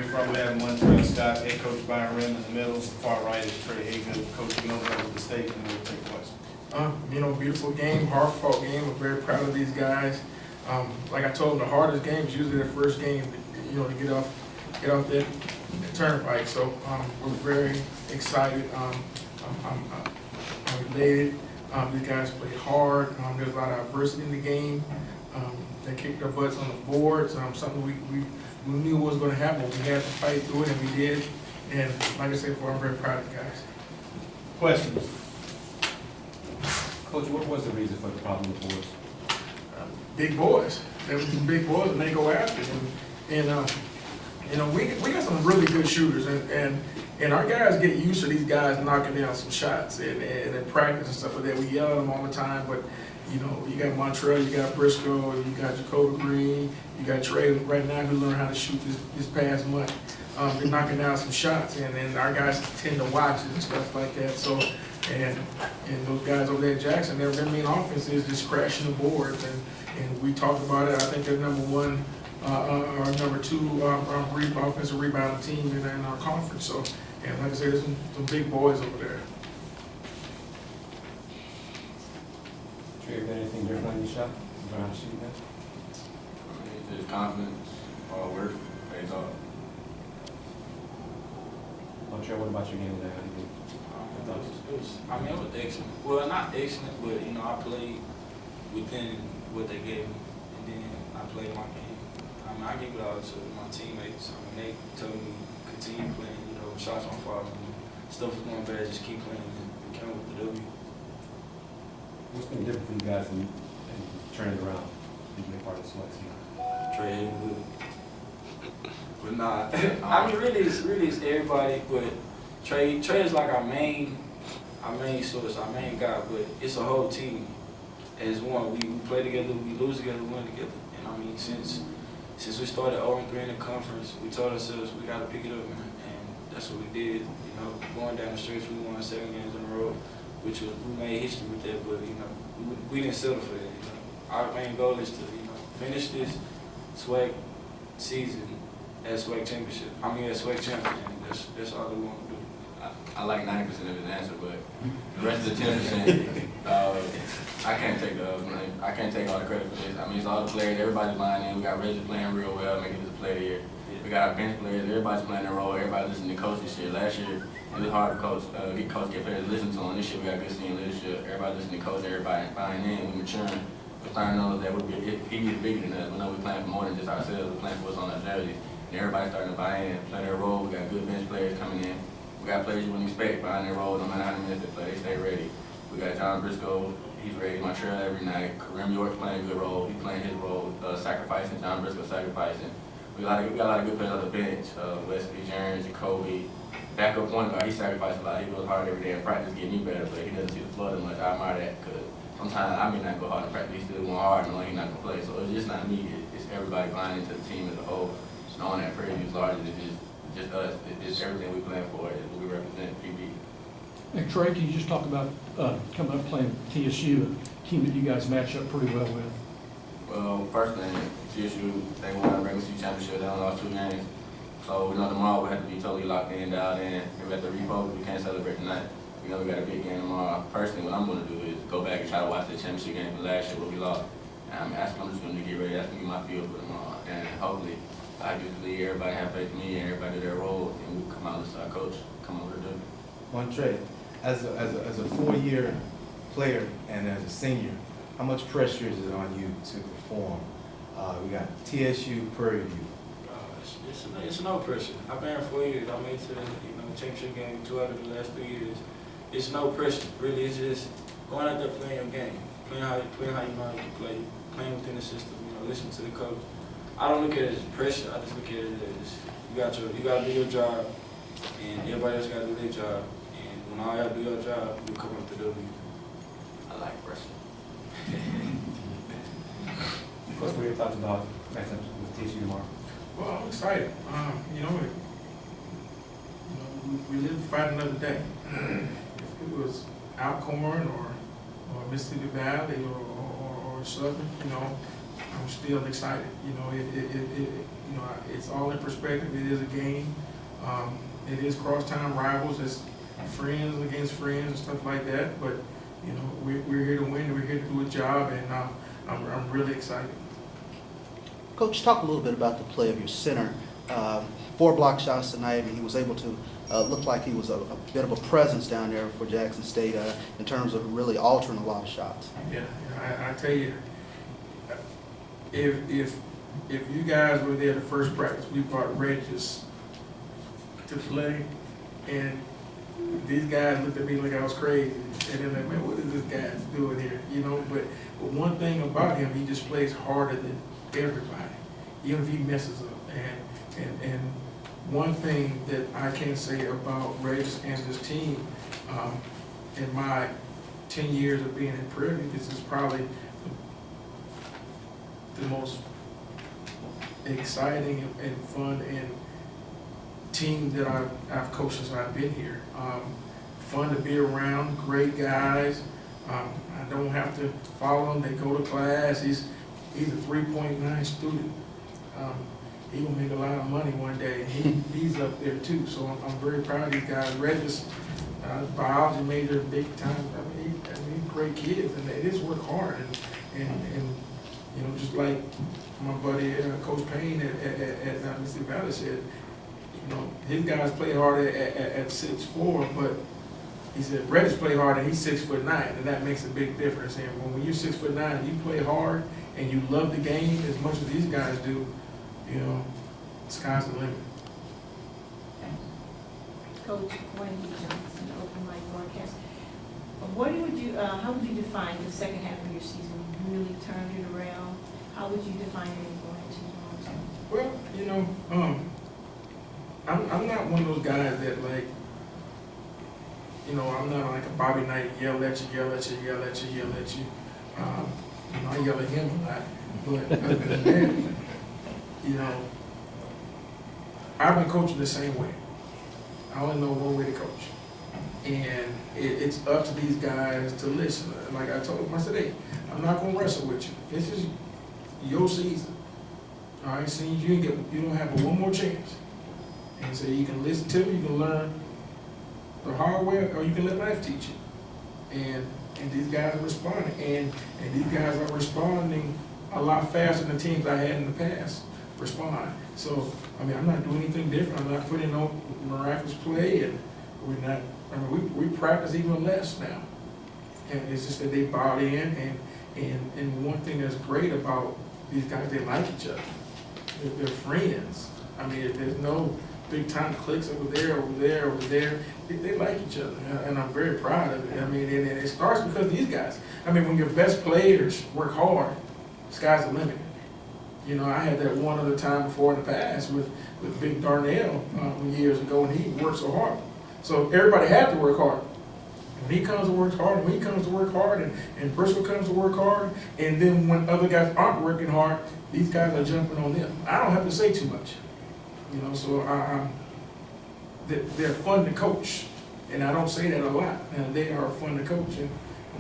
away from that, Montreal Scott, head coach Byron Rimm in the middle, far right is Trey Hagan, coaching over at the state, and we'll take questions. Beautiful game, hard fought game. We're very proud of these guys. Like I told them, the hardest game is usually their first game, to get off that turnpike. So we're very excited. I'm elated. These guys play hard. There's a lot of adversity in the game. They kicked our butts on the boards. Something we knew was going to happen. We had to fight through it, and we did. And like I said before, I'm very proud of the guys. Questions? Coach, what was the reason for the problem with boards? Big boys. They were some big boys, and they go after them. And we got some really good shooters, and our guys get used to these guys knocking down some shots, and in practice and stuff like that. We yell at them all the time, but you got Montreal, you got Briscoe, you got Jacoby Green, you got Trey right now who learned how to shoot this past month. They're knocking down some shots, and then our guys tend to watch it and stuff like that. So, and those guys over there at Jackson, their main offense is just crashing the boards, and we talked about it. I think they're number one or number two offensive rebounding team in our conference. So, and like I said, there's some big boys over there. Trey, you got anything different on your shot? You learn how to shoot that? Just confidence, hard work, pays off. Montreal, what about your game today? How do you think? It was excellent. Well, not excellent, but I played within what they gave me, and then I played my game. I gave it all to my teammates. They told me continue playing. Shots on fire. Stuff was going bad. Just keep playing and come with the W. What's been different for you guys in turning it around and being part of the SWAC team? Trey good. But nah, really it's everybody, but Trey is like our main source, our main guy, but it's a whole team as one. We play together, we lose together, we win together. And since we started 0-3 in the conference, we told ourselves we gotta pick it up, man. And that's what we did. Going down the stretch, we won 7 games in a row, which was, we made history with that, but we didn't settle for that. Our main goal is to finish this SWAC season as SWAC championship. as SWAC champion. That's all we want to do. I like 90% of his answer, but the rest of the 10%, I can't take I can't take all the credit for this. It's all the players, everybody's lining in. We got Reggie playing real well, making this a player here. We got our bench players, everybody's playing their role, everybody listening to coach this year. Last year, it was hard to get players to listen to him. This year, we got good senior leadership. Everybody listening to coach, everybody buying in, we maturing. We're starting to know that he gets bigger than us. We know we're playing for more than just ourselves. We're playing for what's on our jerseys. And everybody's starting to buy in, play their role. We got good bench players coming in. We got players you wouldn't expect buying their role, no matter how many minutes they play, they stay ready. We got John Briscoe, he's ready. Montreal every night. Rimm York's playing a good role. He's playing his role, sacrificing. John Briscoe sacrificing. We got a lot of good players on the bench. Wesley, Jaron, Jacoby. Backup point guard, he sacrificed a lot. He goes hard every day in practice, getting you better, but he doesn't see the floor that much. I admire that because sometimes I may not go hard in practice, he's still going hard and he's not going to play. So it's just not me, it's everybody buying into the team as a whole. Knowing that Prairie View's larger than just us. It's everything we plan for. We represent PV. And Trey, can you just talk about coming up playing TSU, a team that you guys match up pretty well with? Well, first thing, TSU, they won the regular season championship. They only lost 2 games. So tomorrow we have to be totally locked in, dialed in. We have to refocus. We can't celebrate tonight. We got a big game tomorrow. Personally, what I'm going to do is go back and try to watch the championship game from last year where we lost. And I'm just going to get ready. That's going to be my field for tomorrow. And hopefully, I just believe everybody have faith in me and everybody do their role, and we come out and listen to our coach, come over to do. Montre, as a 4-year player and as a senior, how much pressure is it on you to perform? We got TSU, Prairie View. It's no pressure. I've been here 4 years. I made it to the championship game 2 out of the last 3 years. It's no pressure, really. It's just going out there playing your game, playing how you know you can play, playing within the system. Listening to the coach. I don't look at it as pressure. I just look at it as you got to do your job, and everybody else got to do their job. And when all y'all do your job, you come up to W. I like pressure. What were your thoughts about matching up with TSU tomorrow? Well, I'm excited. We live to fight another day. If it was Alcorn or Mississippi Valley or Southern, I'm still excited. You know, you know, it's all in perspective. It is a game. It is crosstown rivals. It's friends against friends and stuff like that. But you know, we're here to win. We're here to do a job, and I'm really excited. Coach, talk a little bit about the play of your center. 4 block shots tonight, and he was able to look like he was a bit of a presence down there for Jackson State in terms of really altering a lot of shots. Yeah, I tell you, if you guys were there the first practice, we brought Regis to play, and these guys looked at me like I was crazy, and they're like, man, what is this guy doing here? You know, but one thing about him, he just plays harder than everybody, even if he messes up. And one thing that I can say about Regis and this team, in my 10 years of being in Prairie, this is probably the most exciting and fun and team that I've coached since I've been here. Fun to be around, great guys. I don't have to follow them, they go to class. He's a 3.9 student. He will make a lot of money one day. He's up there too, so I'm very proud of these guys. Regis, biology major, big time. I mean, great kids, and they just work hard. And you know, just like my buddy Coach Payne at Mississippi Valley said, you know, his guys play hard at 6'4", but he said Regis play hard and he's 6'9", and that makes a big difference. And when you're 6'9" and you play hard and you love the game as much as these guys do, you know, sky's the limit. Coach Wendy Johnson, open mic broadcast. How would you define the second half of your season? You really turned it around. How would you define it going into the long term? Well, you know, I'm not one of those guys that, like, you know, I'm not like a Bobby Knight, yell at you. You know, I yell at him a lot, but other than that, you know, I've been coaching the same way. I only know one way to coach. And it's up to these guys to listen. Like I told them, I said, hey, I'm not going to wrestle with you. This is your season. All right, seniors, you don't have one more chance. And so you can listen to me, you can learn the hard way, or you can let life teach you. And these guys are responding. And these guys are responding a lot faster than teams I had in the past respond. So, I mean, I'm not doing anything different. I'm not putting no miraculous play, and we're not, I mean, we practice even less now. And it's just that they bought in, and one thing that's great about these guys, they like each other. They're friends. I mean, there's no big time cliques over there. They like each other, and I'm very proud of it. I mean, and it starts because of these guys. I mean, when your best players work hard, sky's the limit. You know, I had that one other time before in the past with Big Darnell years ago, and he worked so hard. So everybody had to work hard. When he comes to work hard, and when he comes to work hard, and Bristol comes to work hard, and then when other guys aren't working hard, these guys are jumping on them. I don't have to say too much. You know, so they're fun to coach, and I don't say that a lot. And they are fun to coach. And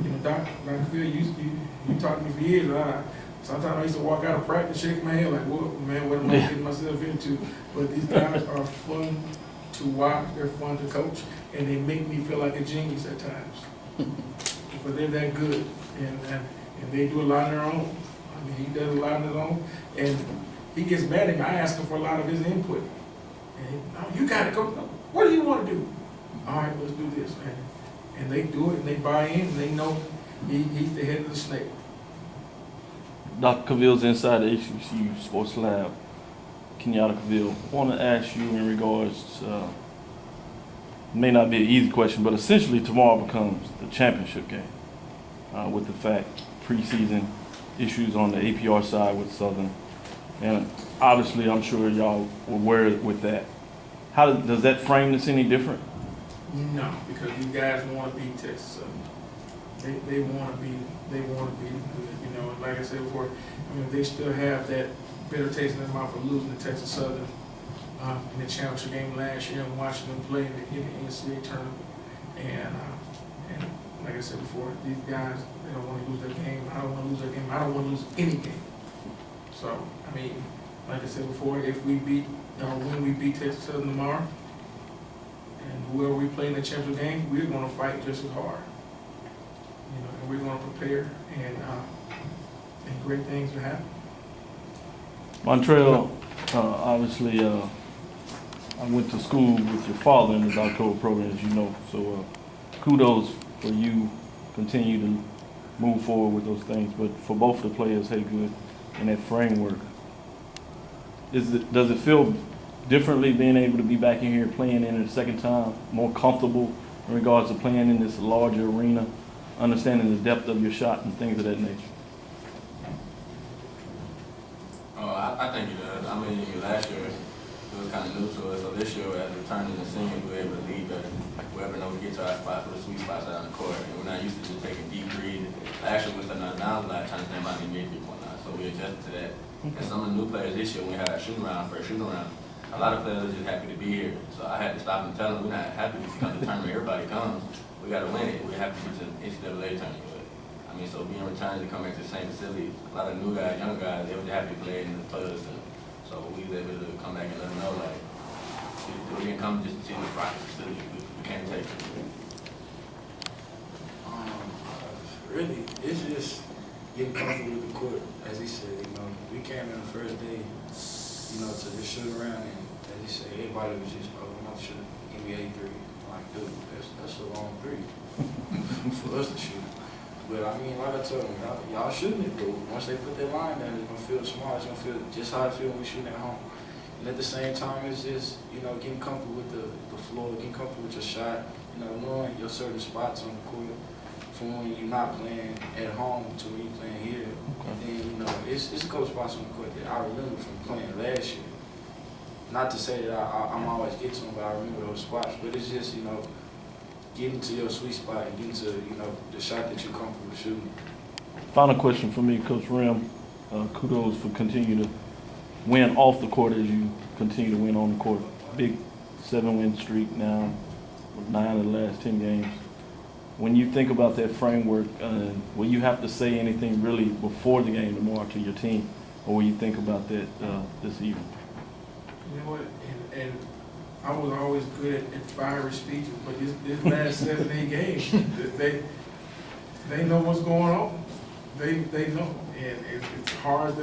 you know, Dr. Phil, you talked to me for years. Sometimes I used to walk out of practice, shake my head like, "Whoa, man, what am I getting myself into?" But these guys are fun to watch. They're fun to coach, and they make me feel like a genius at times. But they're that good, and they do a lot on their own. I mean, he does a lot on his own, and he gets mad at me. I ask him for a lot of his input. And he, "Oh, you got to go. What do you want to do?" "All right, let's do this." And they do it, and they buy in, and they know he's the head of the snake. Dr. Cavill's inside the HBCU Sports Lab, Kenyatta Cavill. I want to ask you in regards to, may not be an easy question, but essentially tomorrow becomes the championship game with the fact preseason issues on the APR side with Southern. And obviously, I'm sure y'all were aware with that. How does that frame this any different? No, because these guys want to beat Texas Southern. They want to be good. You know, like I said before, I mean, they still have that bitter taste in their mouth of losing to Texas Southern in the championship game last year and watching them play in the NCAA tournament. And like I said before, these guys, they don't want to lose their game. I don't want to lose their game. I don't want to lose any game. So, I mean, like I said before, if we beat, when we beat Texas Southern tomorrow, and whoever we play in the championship game, we're gonna fight just as hard. You know, and we're gonna prepare, and great things will happen. Montreal, obviously, I went to school with your father in the doctoral program, as you know. So kudos for you continue to move forward with those things. But for both the players, Haygood and that framework, does it feel differently being able to be back in here playing in it a second time, more comfortable in regards to playing in this larger arena, understanding the depth of your shot and things of that nature? I think it does. I mean, last year it was kind of new to us, so this year as returning to seniors, we were able to lead better. Wherever we get to our spots, for the sweet spots out on the court, and we're not used to just taking deep breaths. Last year we started down a lot, trying to stand by the mid 3.9, so we adjusted to that. And some of the new players this year, when we had our shooting round, first shooting round, a lot of players are just happy to be here. So I had to stop and tell them we're not happy to come to the tournament. Everybody comes, we got to win it. We're happy to get to the NCAA tournament. I mean, so being returned to come back to the same facility, a lot of new guys, young guys, they were just happy to play in the Toyota Center. So we was able to come back and let them know, like, we didn't come just to see the practice facility. We can't take it. Really, it's just getting comfortable with the court. As he said, we came in the first day, to just shoot around, and as he said, everybody was just, oh, we're not shooting NBA three. I'm like, dude, that's a long three for us to shoot. But I mean, like I told them, y'all shooting it, bro. Once they put their line down, it's gonna feel smart. It's gonna feel just how it feels when we shooting at home. And at the same time, it's just, getting comfortable with the floor, getting comfortable with your shot, knowing your certain spots on the court from when you're not playing at home to when you're playing here. Okay. And then, it's a couple spots on the court that I remember from playing last year. Not to say that I'm always get to them, but I remember those spots. But it's just, getting to your sweet spot and getting to, the shot that you're comfortable shooting. Final question for me, Coach Rimm. Kudos for continuing to win off the court as you continue to win on the court. Big 7-win streak now, 9 of the last 10 games. When you think about that framework, will you have to say anything really before the game tomorrow to your team, or will you think about that this evening? You know what, and I was always good at fiery speeches, but this last 7-8 games, they know what's going on. They know, and it's hard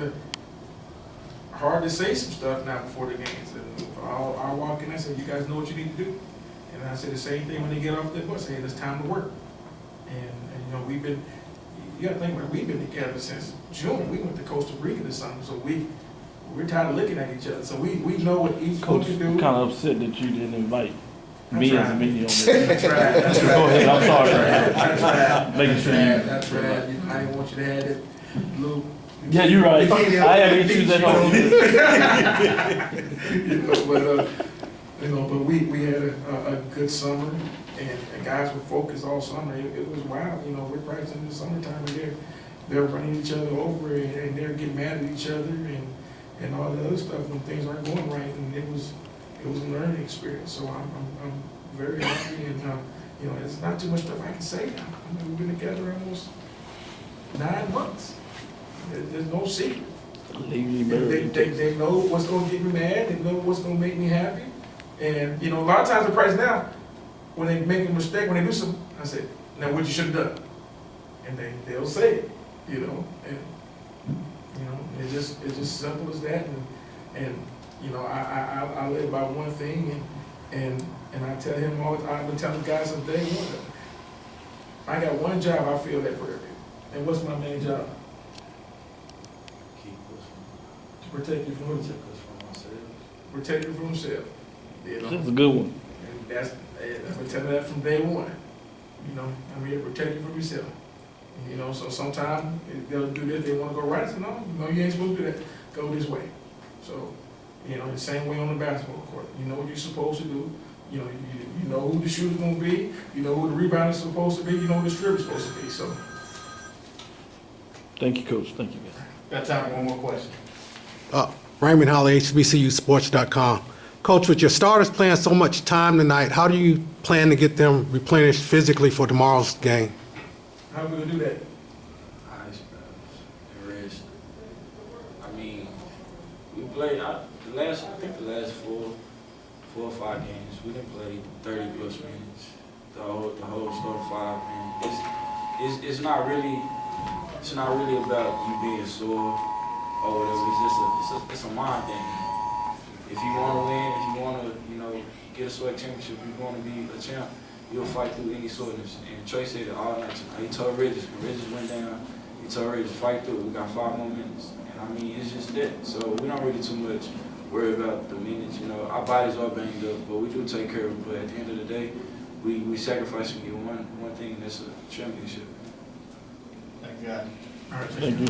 to say some stuff now before the games. And I'll walk in and say, you guys know what you need to do. And I say the same thing when they get off the bus. Hey, it's time to work. And we've been. You got to think about it, we've been together since June. We went to Costa Rica this summer, so we're tired of looking at each other. So we know what each coach can do. I'm kind of upset that you didn't invite me as a media on this. That's right. Go ahead, I'm sorry. That's right. Making sure That's right. I didn't want you to have that little. Yeah, you're right. I have issues at home. But we had a good summer, and guys were focused all summer. It was wild. We're practicing in the summertime, and they're running each other over, and they're getting mad at each other, and all the other stuff when things aren't going right. And it was a learning experience. So I'm very happy, and it's not too much stuff I can say now. We've been together almost 9 months. There's no secret. They know what's going to get me mad. They know what's going to make me happy. And, a lot of times in practice now, when they make a mistake, when they do something, I say, now what you should have done. And they'll say it, and, it's just simple as that. And I live by one thing, and I tell him all the time, I've been telling guys since day one, I got one job I feel that for every. And what's my main job? To protect you from who? Protect you from yourself. That's a good one. And I've been telling that from day one. I'm here to protect you from yourself. So sometimes they'll do this, they want to go right. I say, no, you ain't supposed to do that. Go this way. So, the same way on the basketball court. You know what you're supposed to do. You know who the shooter's going to be. You know who the rebounder is supposed to be. You know who the stripper's supposed to be. So. Thank you, Coach. Thank you, guys. Got time for one more question. Raymond Holler, HBCUsports.com. Coach, with your starters playing so much time tonight, how do you plan to get them replenished physically for tomorrow's game? How are we going to do that? Ice baths and rest. I mean, played, I think the last four or five games, we didn't play 30 plus minutes. The whole start of 5, man. It's not really about you being sore or whatever. It's a mind thing. If you want to win, if you want to, get a SWAC championship, if you want to be a champ, you'll fight through any soreness. And Trey said it all night tonight. He told Regis, when Regis went down, he told Regis, fight through. We got 5 more minutes. And I mean, it's just that. So we don't really too much worry about the minutes. Our bodies are banged up, but we do take care of it. But at the end of the day, we sacrifice and get one thing, and that's a championship. Thank God. All right, Thank you.